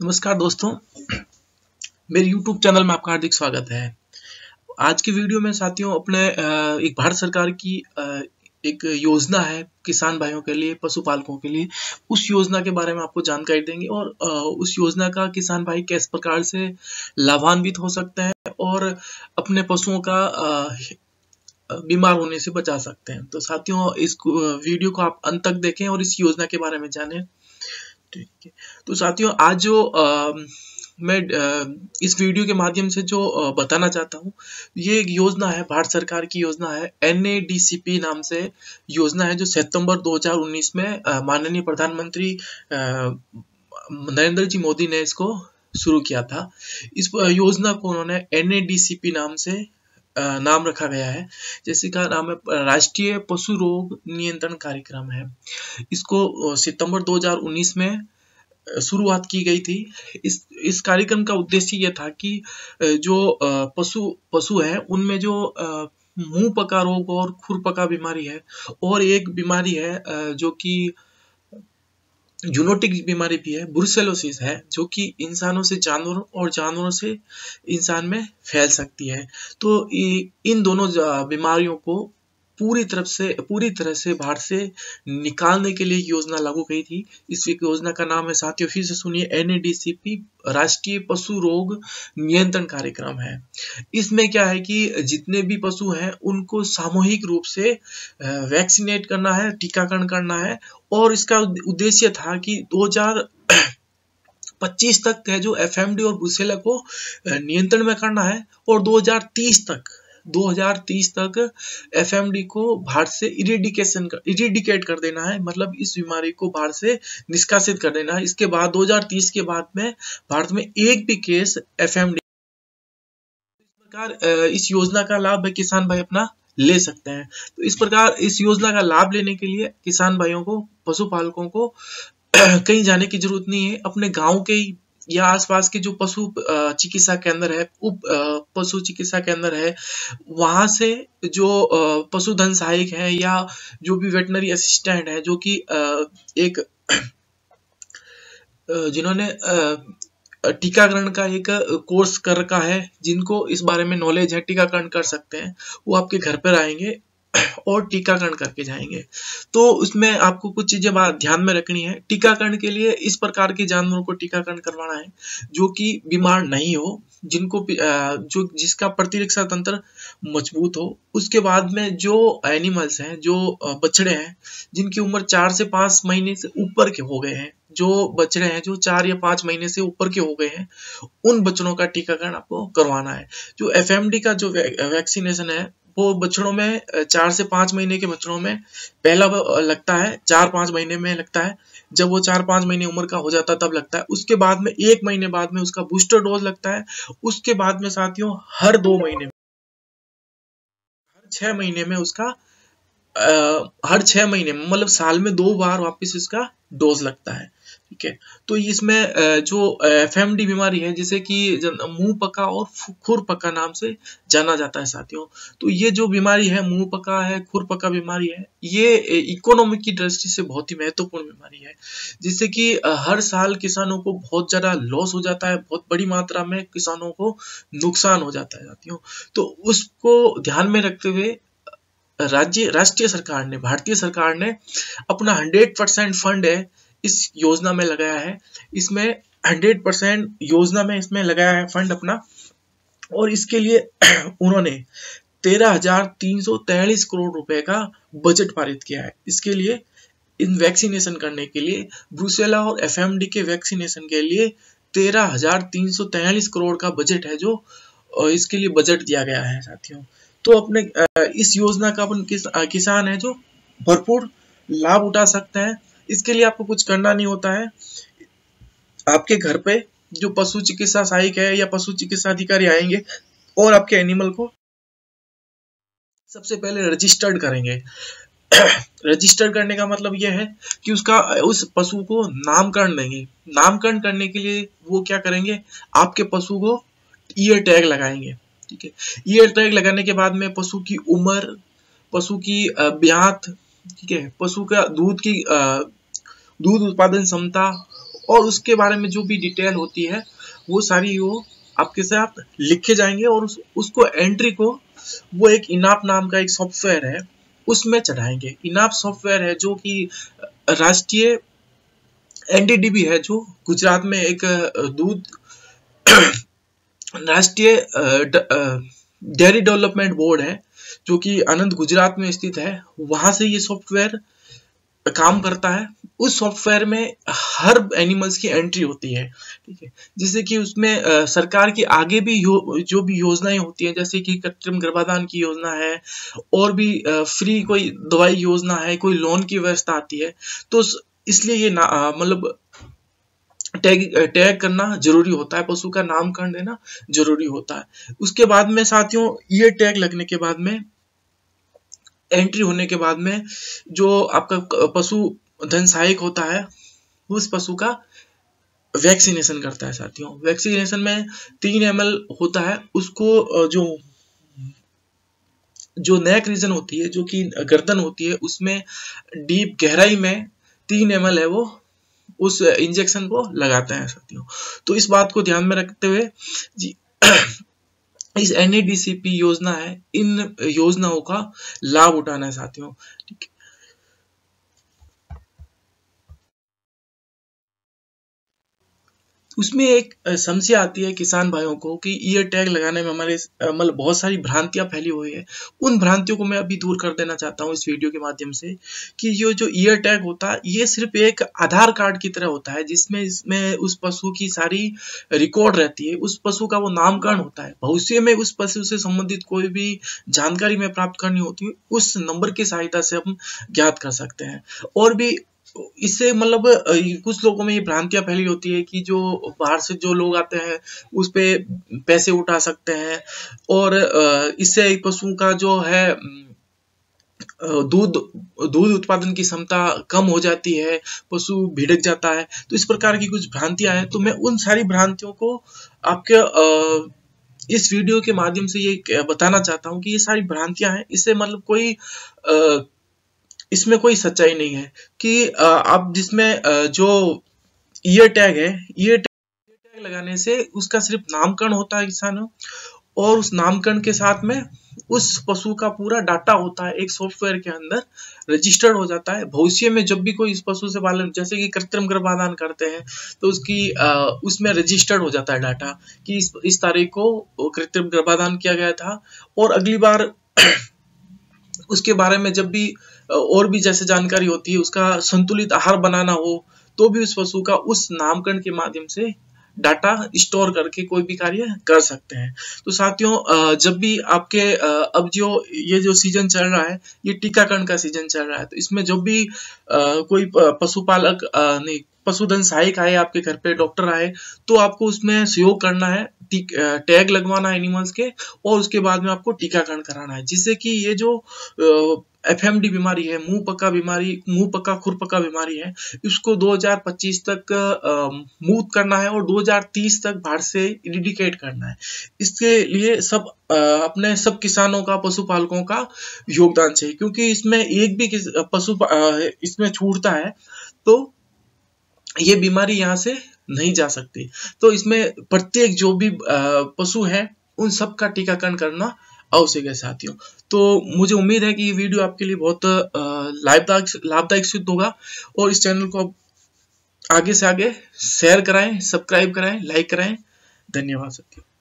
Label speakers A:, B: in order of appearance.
A: नमस्कार दोस्तों, मेरे YouTube चैनल में आपका हार्दिक स्वागत है। आज की वीडियो में साथियों अपने एक भारत सरकार की एक योजना है किसान भाइयों के लिए, पशुपालकों के लिए। उस योजना के बारे में आपको जानकारी देंगे और उस योजना का किसान भाई किस प्रकार से लाभान्वित हो सकते हैं और अपने पशुओं का बीमार होने से बचा सकते हैं। तो साथियों इस वीडियो को आप अंत तक देखें और इस योजना के बारे में जानें। ठीक है, तो साथियों आज जो मैं इस वीडियो के माध्यम से जो बताना चाहता हूँ, ये एक योजना है, भारत सरकार की योजना है। NADCP नाम से योजना है जो सितंबर 2019 में माननीय प्रधानमंत्री नरेंद्र जी मोदी ने इसको शुरू किया था। इस योजना को उन्होंने NADCP नाम से नाम रखा गया है, जैसे का नाम है राष्ट्रीय पशु रोग नियंत्रण कार्यक्रम है। इसको सितंबर 2019 में शुरुआत की गई थी। इस कार्यक्रम का उद्देश्य यह था कि जो पशु है उनमें जो मुंह पका रोग और खुर पका बीमारी है, और एक बीमारी है जो कि जूनोटिक बीमारी भी है, ब्रुसेलोसिस है, जो कि इंसानों से जानवरों और जानवरों से इंसान में फैल सकती है। तो इन दोनों बीमारियों को पूरी तरह से भारत से निकालने के लिए योजना लागू की थी। इस योजना का नाम है साथियों, फिर से सुनिए, NADCP राष्ट्रीय पशु रोग नियंत्रण कार्यक्रम है। इसमें क्या है कि जितने भी पशु हैं उनको सामूहिक रूप से वैक्सीनेट करना है, टीकाकरण करना है, और इसका उद्देश्य था कि 2025 तक है जो FMD और ब्रुसेला को नियंत्रण में करना है, और 2030 तक FMD को भारत से इरेडिकेट कर देना है, मतलब इस बीमारी को भारत से निष्कासित कर देना है। इसके बाद 2030 के बाद में भारत में एक भी केस FMD। इस प्रकार इस योजना का लाभ किसान भाई अपना ले सकते हैं। तो इस प्रकार इस योजना का लाभ लेने के लिए किसान भाइयों को, पशुपालकों को कहीं जाने की जरूरत नहीं है। अपने गांव के या आसपास के जो पशु चिकित्सा केंद्र है, उप पशु चिकित्सा केंद्र है, वहां से जो पशुधन सहायक है या जो भी वेटनरी असिस्टेंट है, जो कि एक जिन्होंने टीकाकरण का एक कोर्स कर रखा है, जिनको इस बारे में नॉलेज है, टीकाकरण कर सकते हैं, वो आपके घर पर आएंगे और टीकाकरण करके जाएंगे। तो उसमें आपको कुछ चीजें ध्यान में रखनी है। टीकाकरण के लिए इस प्रकार के जानवरों को टीकाकरण करवाना है जो कि बीमार नहीं हो, जिसका प्रतिरक्षा तंत्र मजबूत हो। उसके बाद में जो एनिमल्स हैं, जो बछड़े हैं जिनकी उम्र 4 से 5 महीने से ऊपर के हो गए हैं, जो बछड़े हैं जो 4 या 5 महीने से ऊपर के हो गए हैं, उन बछड़ों का टीकाकरण आपको करवाना है। जो FMD का जो वैक्सीनेशन है वो बछड़ों में 4 से 5 महीने के बछड़ों में पहला लगता है, 4-5 महीने में लगता है। जब वो 4-5 महीने उम्र का हो जाता है तब लगता है। उसके बाद में 1 महीने बाद में उसका बूस्टर डोज लगता है। उसके बाद में साथियों हर 2 महीने, हर 6 महीने में उसका हर 6 महीने में, मतलब साल में 2 बार वापस इसका डोज लगता है। ठीक है, तो इसमें जो FMD बीमारी है, जिसे कि मुंह पका और खुर पका नाम से जाना जाता है साथियों, तो ये जो बीमारी है, मुंह पका है, खुर पका बीमारी है, ये इकोनॉमिक की दृष्टि से बहुत ही महत्वपूर्ण बीमारी है, जिससे कि हर साल किसानों को बहुत ज्यादा लॉस हो जाता है, बहुत बड़ी मात्रा में किसानों को नुकसान हो जाता है साथियों। तो उसको ध्यान में रखते हुए राष्ट्रीय सरकार ने, भारतीय सरकार ने अपना 100% फंड है इस योजना में लगाया है। इसमें 100% योजना में इसमें लगाया है फंड अपना, और इसके लिए उन्होंने 13,343 करोड़ रुपए का बजट पारित किया है। इसके लिए इन वैक्सीनेशन करने के लिए, ब्रुसेला और FMD के वैक्सीनेशन के लिए 13,343 करोड़ का बजट है, जो इसके लिए बजट दिया गया है साथियों। तो अपने इस योजना का अपन किसान है जो भरपूर लाभ उठा सकते हैं। इसके लिए आपको कुछ करना नहीं होता है। आपके घर पे जो पशु चिकित्सा सहायक है या पशु चिकित्सा अधिकारी आएंगे और आपके एनिमल को सबसे पहले रजिस्टर्ड करेंगे। रजिस्टर्ड करने का मतलब यह है कि उस पशु को नामकरण देंगे। नामकरण करने के लिए वो क्या करेंगे, आपके पशु को ईयर टैग लगाएंगे। ठीक है, ईयर टैग लगाने के बाद में पशु की उम्र, पशु की ब्यात, ठीक है, पशु का दूध उत्पादन क्षमता और उसके बारे में जो भी डिटेल होती है वो सारी वो आपके साथ लिखे जाएंगे और उसको एंट्री को वो एक इनाप नाम का एक सॉफ्टवेयर है उसमें चढ़ाएंगे। इनाप सॉफ्टवेयर है जो कि राष्ट्रीय एनडीडीबी है, जो गुजरात में एक दूध राष्ट्रीय डेयरी डेवलपमेंट बोर्ड है जो कि आनंद गुजरात में स्थित है, वहां से ये सॉफ्टवेयर काम करता है। उस सॉफ्टवेयर में हर एनिमल्स की एंट्री होती है, ठीक है, जिससे कि उसमें सरकार की आगे भी जो भी योजनाएं होती हैं, जैसे कि कृत्रिम गर्भाधान की योजना है और भी फ्री कोई दवाई योजना है, कोई लोन की व्यवस्था आती है, तो इसलिए ये मतलब टैग करना जरूरी होता है, पशु का नामकरण देना जरूरी होता है। उसके बाद में साथियों ये टैग लगने के बाद में, एंट्री होने के बाद में, जो आपका पशु धन सहायक होता है उस पशु का वैक्सीनेशन करता है साथियों। वैक्सीनेशन में 3 ml होता है, उसको जो नेक रीजन होती है, जो कि गर्दन होती है, उसमें डीप गहराई में 3 ml है वो उस इंजेक्शन को लगाते हैं साथियों। तो इस बात को ध्यान में रखते हुए जी इस एनएडीसीपी योजना है, इन योजनाओं का लाभ उठाना है साथियों, ठीक है। उसमें एक समस्या आती है किसान भाइयों को कि ईयर टैग लगाने में हमारे मतलब बहुत सारी भ्रांतियां फैली हुई है। उन भ्रांतियों को मैं अभी दूर कर देना चाहता हूं इस वीडियो के माध्यम से कि ये जो ईयर टैग होता है ये सिर्फ एक आधार कार्ड की तरह होता है, जिसमें इसमें उस पशु की सारी रिकॉर्ड रहती है, उस पशु का वो नामकरण होता है। भविष्य में उस पशु से संबंधित कोई भी जानकारी में प्राप्त करनी होती है, उस नंबर की सहायता से हम ज्ञात कर सकते हैं। और भी इससे मतलब कुछ लोगों में ये भ्रांतियां फैली होती है कि जो बाहर से जो लोग आते हैं उस पे पैसे उठा सकते हैं और इससे पशु का जो है दूध उत्पादन की क्षमता कम हो जाती है, पशु भिड़क जाता है। तो इस प्रकार की कुछ भ्रांतियां हैं, तो मैं उन सारी भ्रांतियों को आपके इस वीडियो के माध्यम से ये बताना चाहता हूं कि ये सारी भ्रांतियां हैं, इससे मतलब कोई इसमें कोई सच्चाई नहीं है कि आप जिसमें जो ईयर टैग है, ईयर टैग लगाने से उसका सिर्फ नामकरण होता है किसानों, और उस नामकरण के साथ में उस पशु का पूरा डाटा होता है, एक सॉफ्टवेयर के अंदर रजिस्टर्ड हो जाता है। भविष्य में जब भी कोई इस पशु से पालन, जैसे कि कृत्रिम गर्भाधान करते हैं, तो उसकी उसमें रजिस्टर्ड हो जाता है डाटा कि इस तारीख को कृत्रिम गर्भाधान किया गया था, और अगली बार उसके बारे में जब भी और भी जैसे जानकारी होती है, उसका संतुलित आहार बनाना हो, तो भी उस पशु का उस नामकरण के माध्यम से डाटा स्टोर करके कोई भी कार्य कर सकते हैं। तो साथियों जब भी आपके अब जो ये जो सीजन चल रहा है, ये टीकाकरण का सीजन चल रहा है, तो इसमें जब भी कोई पशुपालक नहीं पशुधन सहायक आए आपके घर पे, डॉक्टर आए, तो आपको उसमें सहयोग करना है, टैग लगवाना है एनिमल्स के, और उसके बाद में आपको टीकाकरण कराना है, जिससे कि ये जो एफएमडी बीमारी है, मुंह पका खुरपका बीमारी है, इसको 2025 तक मुक्त करना है और 2030 तक भारत से इरेडिकेट करना है। इसके लिए अपने सब किसानों का, पशुपालकों का योगदान चाहिए, क्योंकि इसमें एक भी पशु इसमें छूटता है तो ये बीमारी यहाँ से नहीं जा सकती। तो इसमें प्रत्येक जो भी पशु है उन सब का टीकाकरण करना आवश्यक है साथियों। तो मुझे उम्मीद है कि ये वीडियो आपके लिए बहुत लाभदायक सिद्ध होगा, और इस चैनल को आगे से आगे शेयर कराएं, सब्सक्राइब कराएं, लाइक कराएं। धन्यवाद साथियों।